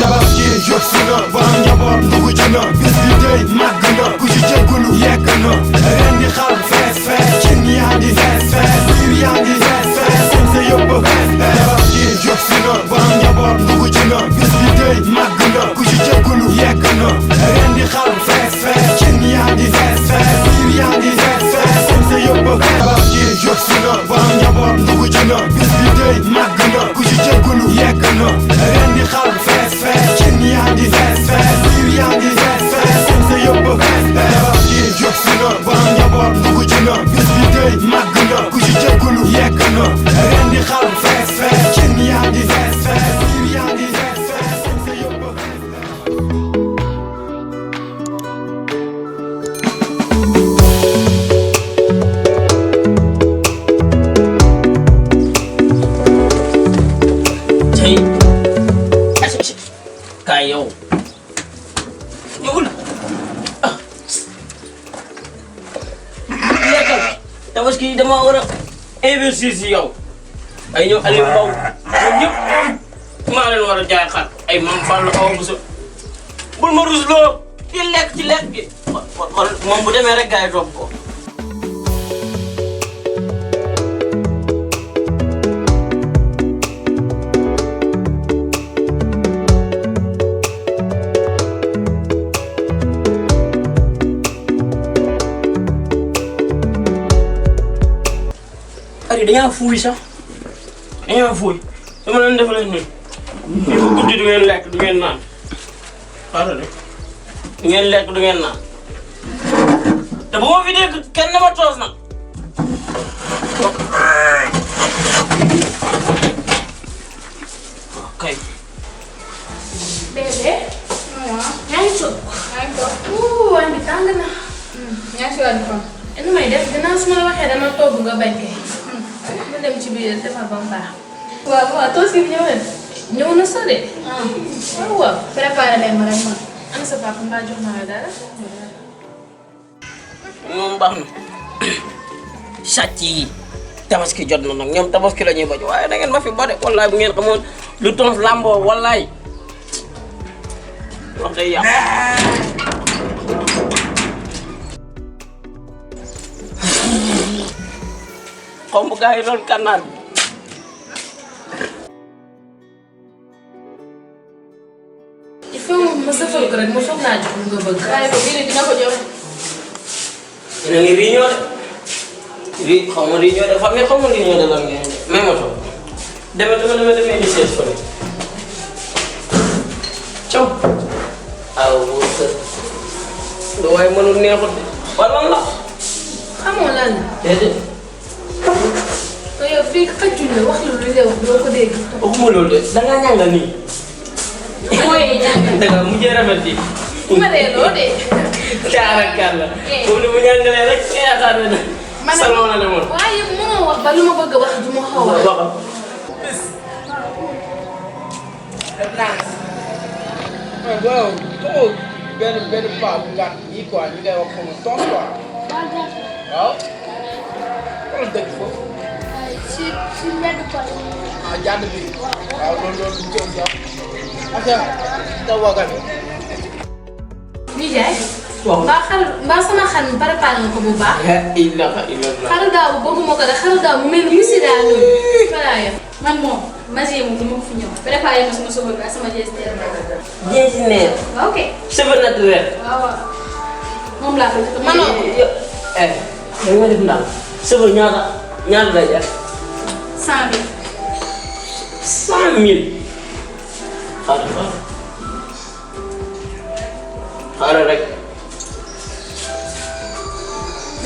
Tabaski jot si na waa njaboot dugg ci na bis bi tey màgg na ku ci jéggulu yegg na ren di xar fees fees cin yaa ngi fees fees biir yaa ngi fees fees seen sa yëpp fees Tabaski jot si na waa njaboot dugg ci na bis bi tey màgg na ku ci jéggulu yegg na ren di xar fees fees cin yaa ngi fees fees biir yaa ngi fees fees seen sa yëpp fees Tabaski jot si na waa njaboot dugg ci na bis bi tey màgg na ku ci jéggulu yegg na ren di xar fees fees cin yaa ngi fees fees biir yaa ngi fees fees seen sa yëpp fees Tabaski jot si na waa njaboot dugg ci na bis bi tey màgg na ku ci jéggulu yegg na ren di xar fees fees cin yaa ngi fees fees biir yaa ngi fees fees seen sa yëpp fees kaay yow yeugeul lekkal Tabaski dama war a investir si yow ay ñoom Aliou Mbow ñoom ñëpp maa leen war a jaay xar ay Mame Fallou aw bu bul ma rusloo di lekk ci lekk gi moom bu demee rek gars yi topp ko dañaa fuuy sax dañaa fuuy dama leen def leen nii il faut guddi du ngeen lekk du ngeen naan xaaral de du ngeen lekk du ngeen naan te bu ma fi dégg kenn dama toos nag kay bébé yaa ngi toog waañ bi tàng na yaa ngi si wàllu fan. nu may def dinaa su ma la waxee dama togg nga bañ kay ma dem ci biir defar ba mu baax. waaw waaw toos yi ñëw na. ñëw na sa de. waaw waaw. préparé leen ma rek ma. ana sa papa mbaa jox na la dara. moom baax na sàcc yi Tabaski jot na nag ñoom Tabaski la ñuy bañ waaye da ngeen ma fi ba de wallaay bu ngeen xamoon lu tons lamboo wallaay wax day yàq xomb gars yi doon kànnaar il faut ma sëfal ko rek ma foog naa jox nga bëgg. waaye ko bii dina ko jox. yéen a ngi réunion de xaw ma réunion de famille xaw ma réunion de lan ngeen may ma toog demee di seet fële caw aw lu waaye mënul neexut de wala la xamoo lan la. déedéet te yow fii xëccuñ la wax lu réew doo ko dégg. waxuma loolu de da ngaa ñàngal nii mooy jàng. da nga mujjee rafet di ma dee loo dee. caarakaar la moom ni mu ñàngalee rek yaakaar ne salon la demoon waaye mënoo wax ba lu ma bëgg a wax du ma xaw a wax. waxal waaw comme benn paa bu gàtt yi quoi ñu koy wax comme tontu quoi waaw. wala dëgg foofu. si mbedd Pod. ah jàdd bi. waaw loolu lu jëm sax. ak taw wagat bi. Nijaay. waaw mbaa sama xar mi préparé nga ko bu baax. la ilaha illallah xaru daaw boobu moo ko def xaru daaw mu mel ni musi daa noonu. voilà yow. man moom Masie moom du ma ko fi ñëw. préparé ma sama sobal bi ak sama geste. jeesineer waaw ok. cheveux naturel waaw waaw. moom laa ko def. manoo ko. da nga def ndax cheveux ñaata lay jar 100 000. 100 000 xaaral rek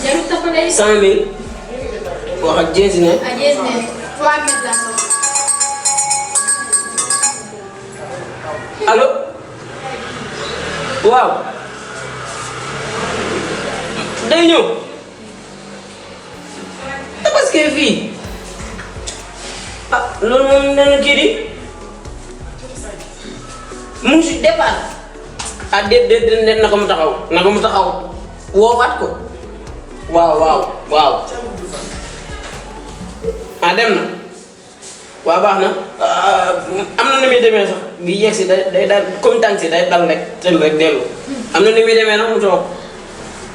jarul toppale. 100 000 wax ak jeesineer ah geste 3 000 laa soxla. allo waaw day ñëw Tabaski fii ah loolu moom nee na kii di mu ngi si départ ah déet na ko mu taxaw woowaat ko waaw ah dem na waaw baax na am na ni muy demee sax bi yegg si day daal comme tànk si day dal rek dem rek dellu am na ni muy demee nag mu toog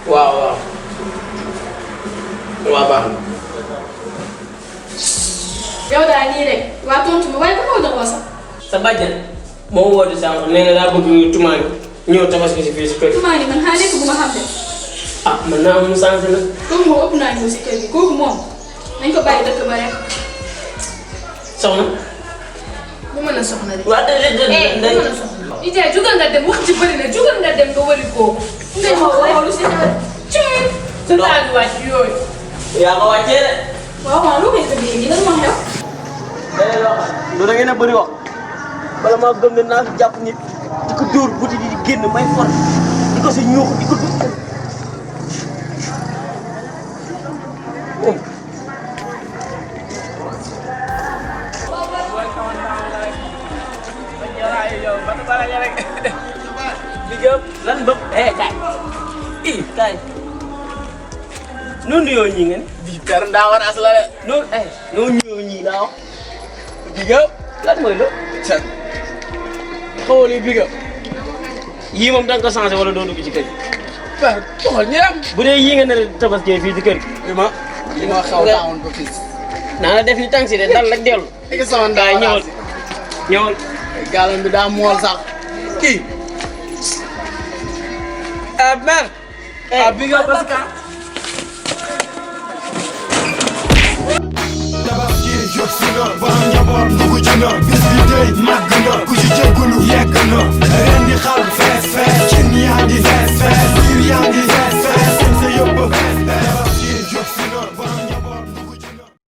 waaw baax na. yow daal nii rek waa tontu ma waaye ba moo dox sax. sa bàjjan moo woote sànq nee na daa bëgg tumaani ñëw tabaski si fii si kër gi. tumaani man xaa nekk bu ma xam de. ah man naa am sànq nag. kooku moom ëpp naa ñëw si kër gi kooku moom nañ ko bàyyi dëkk ba rek. soxna. bu mën a soxna de. waaw bu mën a soxna. Ijaay jugal nga dem wax ci bëri na jugal nga dem nga wëri kooku. nga ñëw lu si xel. sa taal wàcc yooyu. yaa ko wàccee de. waaw lu koy tëddee gi lan moo xew. leneen loo xam ne da ngeen a bëri wax bala maa gëm ne naa fi jàpp nit di ko dóor buti di génn may for di ko si ñuux di ko dóor. lan bëgg kaay kaay noonu yoo ñii ngeen. bii per ndaa war as la de. noonu ñoo ñii laa wax. biga lan mooy lo Chan. xamoo li biga. yii moom da nga ko changé wala doo dugg ci kër gi. per toxal ñu dem. bu dee yii nga ne tabaskee fii ci kër gi. li ma xaw taawoon ba fii. naa la def ni tànk si de dal rek dellu. léegi sama ndaa war as. ñëwal. gaalam bi daa mool sax. kii. mère. biga parce que.